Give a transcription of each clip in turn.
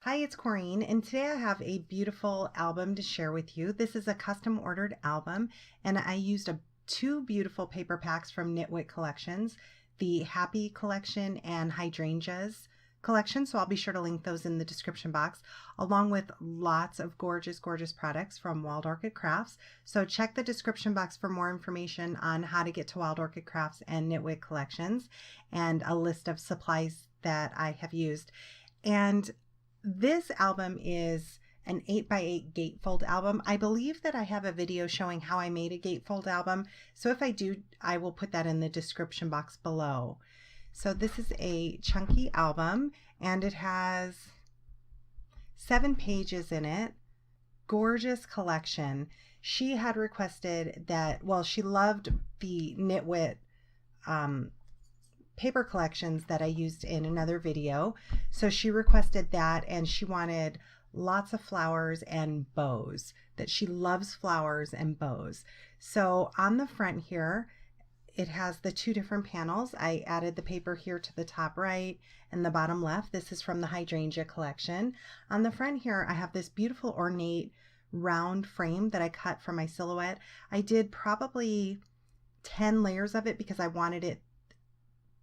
Hi, it's Corene, and today I have a beautiful album to share with you. This is a custom ordered album, and I used two beautiful paper packs from Knitwit Collections, the Happy Collection and Hydrangeas collection, so I'll be sure to link those in the description box, along with lots of gorgeous products from Wild Orchid Crafts. So check the description box for more information on how to get to Wild Orchid Crafts and Knitwit Collections, and a list of supplies that I have used. And this album is an 8x8 gatefold album. I believe that I have a video showing how I made a gatefold album. So if I do, I will put that in the description box below. So this is a chunky album and it has 7 pages in it. Gorgeous collection. She had requested that, well, she loved the Knitwit paper collections that I used in another video. So she requested that, and she wanted lots of flowers and bows, that she loves flowers and bows. So on the front here, it has the 2 different panels. I added the paper here to the top right and the bottom left. This is from the Hydrangea collection. On the front here, I have this beautiful ornate round frame that I cut from my silhouette. I did probably 10 layers of it because I wanted it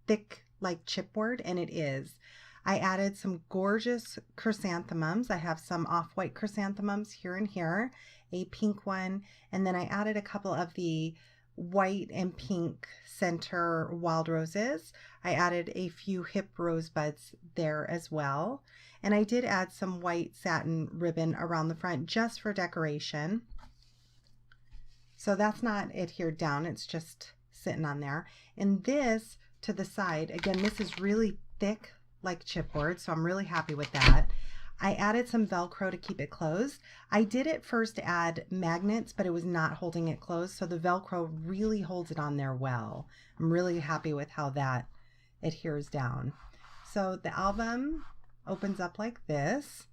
thick like chipboard, and it is. I added some gorgeous chrysanthemums. I have some off-white chrysanthemums here and here, a pink one, and then I added a couple of the white and pink center wild roses. I added a few hip rosebuds there as well, and I did add some white satin ribbon around the front just for decoration. So that's not adhered down, it's just sitting on there. And this to the side, again, this is really thick like chipboard, so I'm really happy with that. I added some Velcro to keep it closed. I did at first add magnets, but it was not holding it closed, so the Velcro really holds it on there well. I'm really happy with how that adheres down. So the album opens up like this.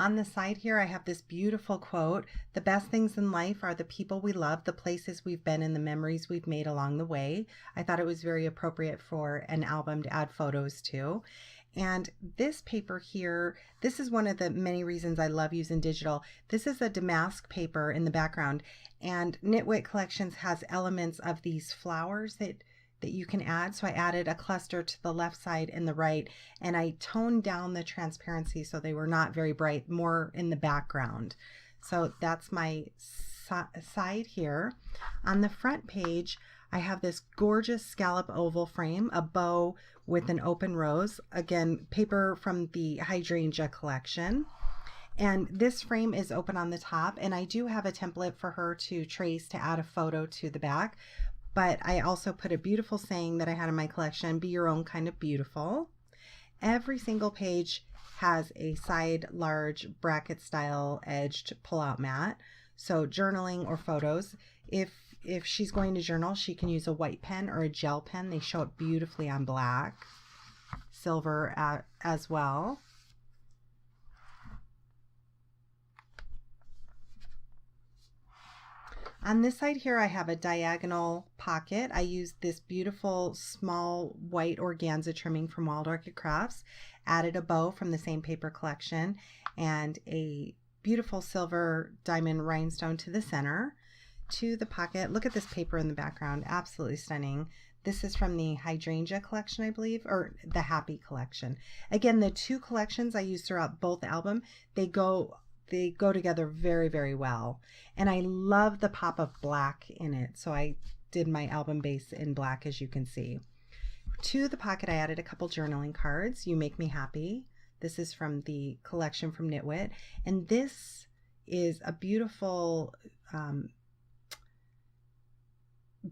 On the side here, I have this beautiful quote: "The best things in life are the people we love, the places we've been, and the memories we've made along the way." I thought it was very appropriate for an album to add photos to. And this paper here, this is one of the many reasons I love using digital. This is a damask paper in the background, and Knitwit Collections has elements of these flowers that you can add. So I added a cluster to the left side and the right, and I toned down the transparency so they were not very bright, more in the background. So that's my side here. On the front page, I have this gorgeous scallop oval frame, a bow with an open rose, again, paper from the Hydrangea collection. And this frame is open on the top, and I do have a template for her to trace to add a photo to the back. But I also put a beautiful saying that I had in my collection: be your own kind of beautiful. Every single page has a side large bracket style edged pull-out mat. So journaling or photos. If she's going to journal, she can use a white pen or a gel pen. They show up beautifully on black, silver as well. On this side here, I have a diagonal pocket. I used this beautiful small white organza trimming from Wild Orchid Crafts, added a bow from the same paper collection, and a beautiful silver diamond rhinestone to the center. To the pocket, look at this paper in the background, absolutely stunning. This is from the Hydrangea collection, I believe, or the Happy collection. Again, the 2 collections I use throughout both album, they go together very well. And I love the pop of black in it, so I did my album base in black, as you can see. To the pocket, I added a couple journaling cards. "You Make Me Happy." This is from the collection from Knitwit, and this is a beautiful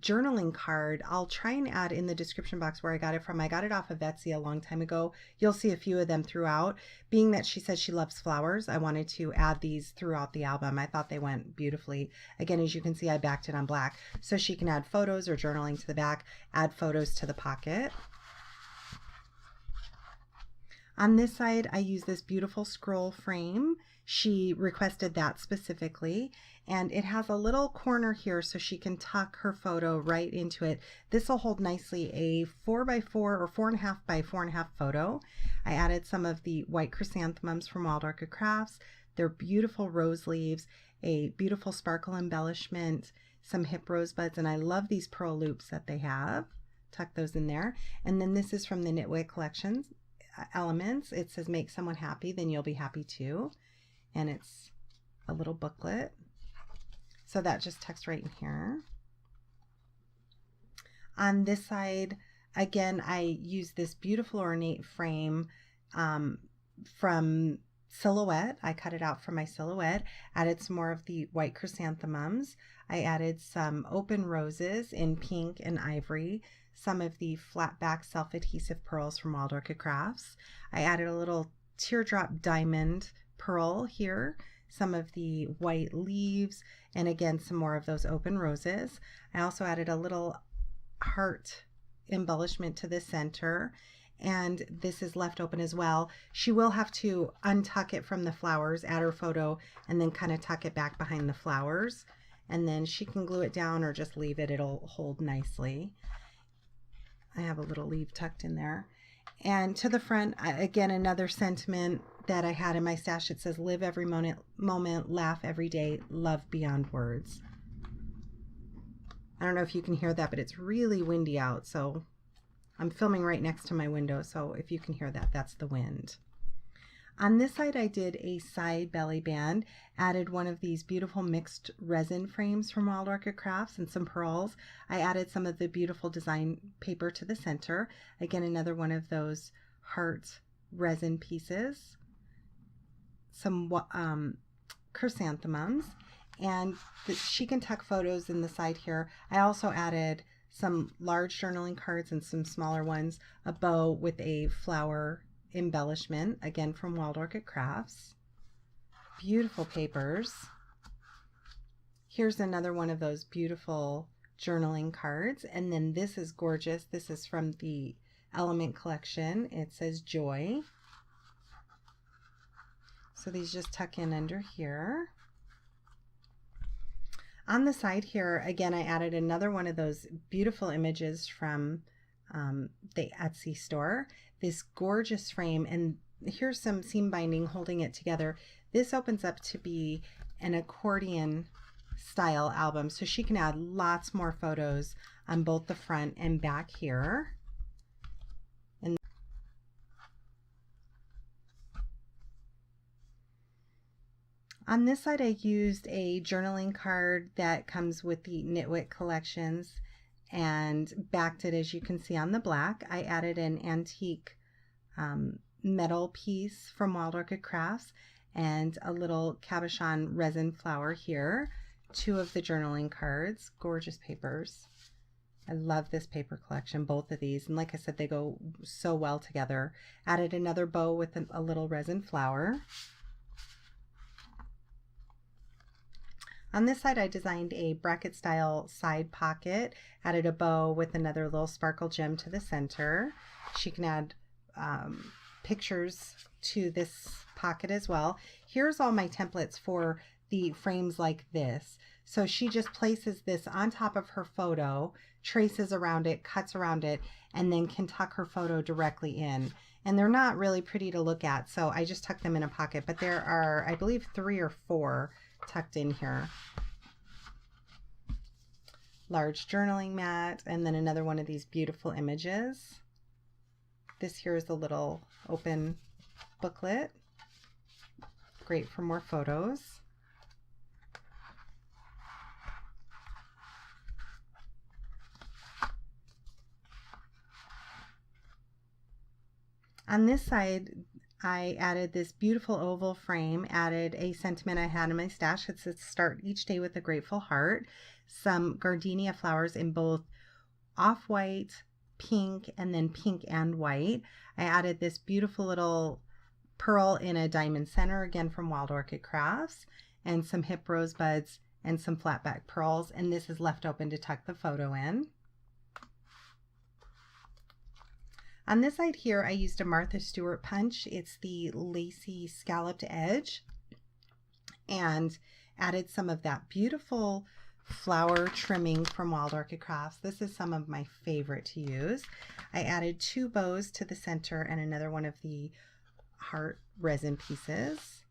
journaling card. I'll try and add in the description box where I got it from. I got it off of Etsy a long time ago. You'll see a few of them throughout. Being that she says she loves flowers, I wanted to add these throughout the album. I thought they went beautifully. Again, as you can see, I backed it on black, so she can add photos or journaling to the back, add photos to the pocket. On this side, I use this beautiful scroll frame. She requested that specifically, and it has a little corner here so she can tuck her photo right into it. This will hold nicely a 4x4 or 4.5 by 4.5 photo. I added some of the white chrysanthemums from Wild Orchid Crafts. They're beautiful rose leaves, a beautiful sparkle embellishment, some hip rosebuds, and I love these pearl loops that they have. Tuck those in there. And then this is from the Knitwit Collections Elements. It says, make someone happy, then you'll be happy too. And it's a little booklet. So that just tucks right in here. On this side, again, I use this beautiful ornate frame from Silhouette. I cut it out from my Silhouette, added some more of the white chrysanthemums. I added some open roses in pink and ivory, some of the flat back self-adhesive pearls from Wild Orchid Crafts. I added a little teardrop diamond pearl here, some of the white leaves, and again some more of those open roses. I also added a little heart embellishment to the center, and this is left open as well. She will have to untuck it from the flowers, add her photo, and then kind of tuck it back behind the flowers, and then she can glue it down or just leave it. It'll hold nicely. I have a little leaf tucked in there. And to the front, again, another sentiment that I had in my stash. It says, live every moment, laugh every day, love beyond words. I don't know if you can hear that, but it's really windy out, so I'm filming right next to my window, so if you can hear that, that's the wind. On this side, I did a side belly band, added one of these beautiful mixed resin frames from Wild Orchid Crafts and some pearls. I added some of the beautiful design paper to the center. Again, another one of those heart resin pieces. Some chrysanthemums, and she can tuck photos in the side here. I also added some large journaling cards and some smaller ones, a bow with a flower embellishment, again from Wild Orchid Crafts. Beautiful papers. Here's another one of those beautiful journaling cards, and then this is gorgeous. This is from the Element collection. It says Joy. So these just tuck in under here. On the side here, again, I added another one of those beautiful images from the Etsy store. This gorgeous frame, and here's some seam binding holding it together. This opens up to be an accordion style album, so she can add lots more photos on both the front and back here. And on this side, I used a journaling card that comes with the Knitwit Collections and backed it, as you can see on the black. I added an antique metal piece from Wild Orchid Crafts and a little cabochon resin flower here. Two of the journaling cards, gorgeous papers. I love this paper collection, both of these, and like I said, they go so well together. Added another bow with a little resin flower. On this side, I designed a bracket style side pocket, added a bow with another little sparkle gem to the center. She can add pictures to this pocket as well. Here's all my templates for the frames like this. So she just places this on top of her photo, traces around it, cuts around it, and then can tuck her photo directly in. And they're not really pretty to look at, so I just tuck them in a pocket, but there are, I believe, 3 or 4 tucked in here. Large journaling mat, and then another one of these beautiful images. This here is a little open booklet. Great for more photos. On this side, I added this beautiful oval frame, added a sentiment I had in my stash. It says, start each day with a grateful heart. Some gardenia flowers in both off-white, pink, and then pink and white. I added this beautiful little pearl in a diamond center, again from Wild Orchid Crafts, and some hip rosebuds and some flat back pearls, and this is left open to tuck the photo in. On this side here, I used a Martha Stewart punch. It's the lacy scalloped edge. and added some of that beautiful flower trimming from Wild Orchid Crafts. This is some of my favorite to use. I added 2 bows to the center and another one of the heart resin pieces.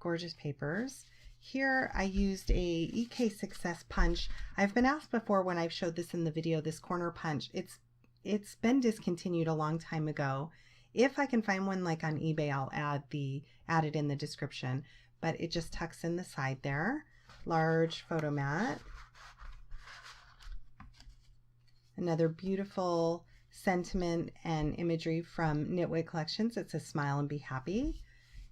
Gorgeous papers. Here I used a EK Success punch. I've been asked before when I've showed this in the video, this corner punch. It's been discontinued a long time ago. If I can find one like on eBay, I'll add it in the description. But it just tucks in the side there. Large photo mat. Another beautiful sentiment and imagery from Knitwit Collections. It says smile and be happy.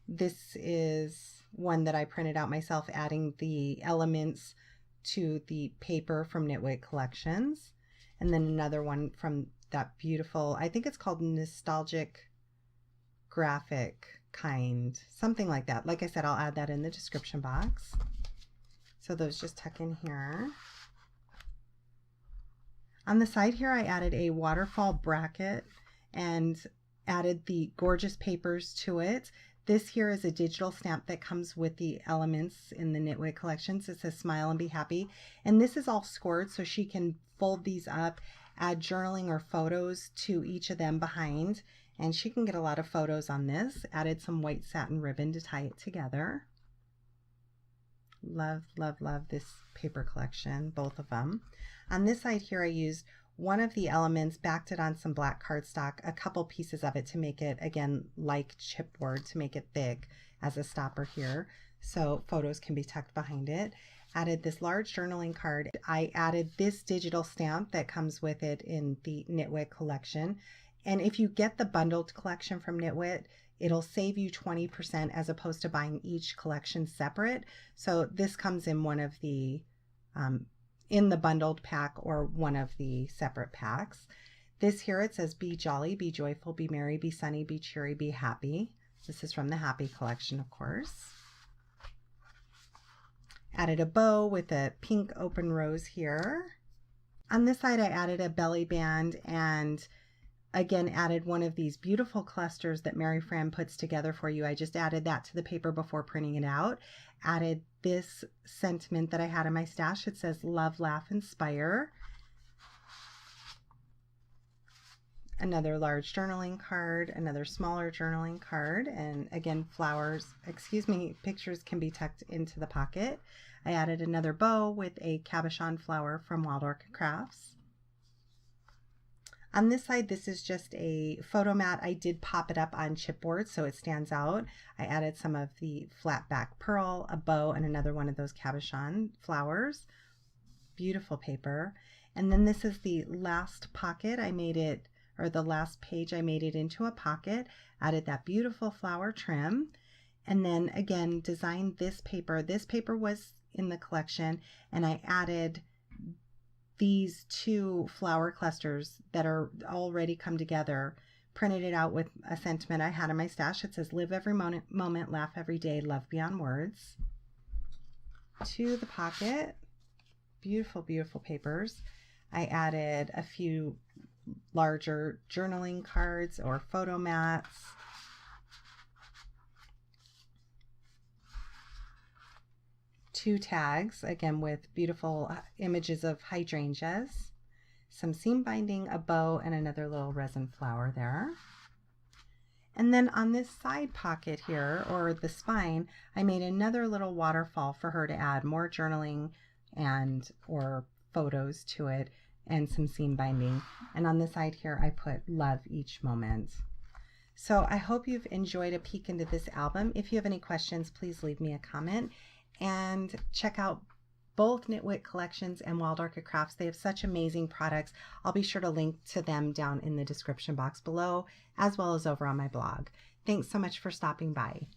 This is one that I printed out myself, adding the elements to the paper from Knitwit Collections. And then another one from that beautiful, I think it's called Nostalgic Graphic kind, something like that. Like I said, I'll add that in the description box. So those just tuck in here. On the side here, I added a waterfall bracket and added the gorgeous papers to it. This here is a digital stamp that comes with the elements in the Knitwit Collections. It says smile and be happy. And this is all scored, so she can fold these up, add journaling or photos to each of them behind. And she can get a lot of photos on this. Added some white satin ribbon to tie it together. Love, love, love this paper collection, both of them. On this side here, I used one of the elements, backed it on some black cardstock, a couple pieces of it to make it, again, like chipboard, to make it thick as a stopper here, so photos can be tucked behind it. Added this large journaling card. I added this digital stamp that comes with it in the Knitwit collection. And if you get the bundled collection from Knitwit, it'll save you 20% as opposed to buying each collection separate. So this comes in one of the in the bundled pack or one of the separate packs. This here, it says be jolly, be joyful, be merry, be sunny, be cheery, be happy. This is from the Happy collection, of course. Added a bow with a pink open rose here. On this side, I added a belly band and again added one of these beautiful clusters that Mary Fran puts together for you. I just added that to the paper before printing it out. Added this sentiment that I had in my stash. It says love, laugh, inspire. Another large journaling card, another smaller journaling card, and again pictures can be tucked into the pocket. I added another bow with a cabochon flower from Wild Orchid Crafts. On this side, this is just a photo mat. I did pop it up on chipboard so it stands out. I added some of the flat back pearl, a bow, and another one of those cabochon flowers. Beautiful paper. And then this is the last pocket. I made it, or the last page, I made it into a pocket. Added that beautiful flower trim. And then again, designed this paper. This paper was in the collection, and I added these 2 flower clusters that are already come together, printed it out with a sentiment I had in my stash. It says live every moment, laugh every day, love beyond words. To the pocket, beautiful, beautiful papers. I added a few larger journaling cards or photo mats. Two tags, again with beautiful images of hydrangeas, some seam binding, a bow, and another little resin flower there. And then on this side pocket here, or the spine, I made another little waterfall for her to add more journaling and or photos to it, and some seam binding. And on the side here, I put love each moment. So I hope you've enjoyed a peek into this album. If you have any questions, please leave me a comment. And check out both Knitwit Collections and Wild Orchid Crafts. They have such amazing products. I'll be sure to link to them down in the description box below, as well as over on my blog. Thanks so much for stopping by.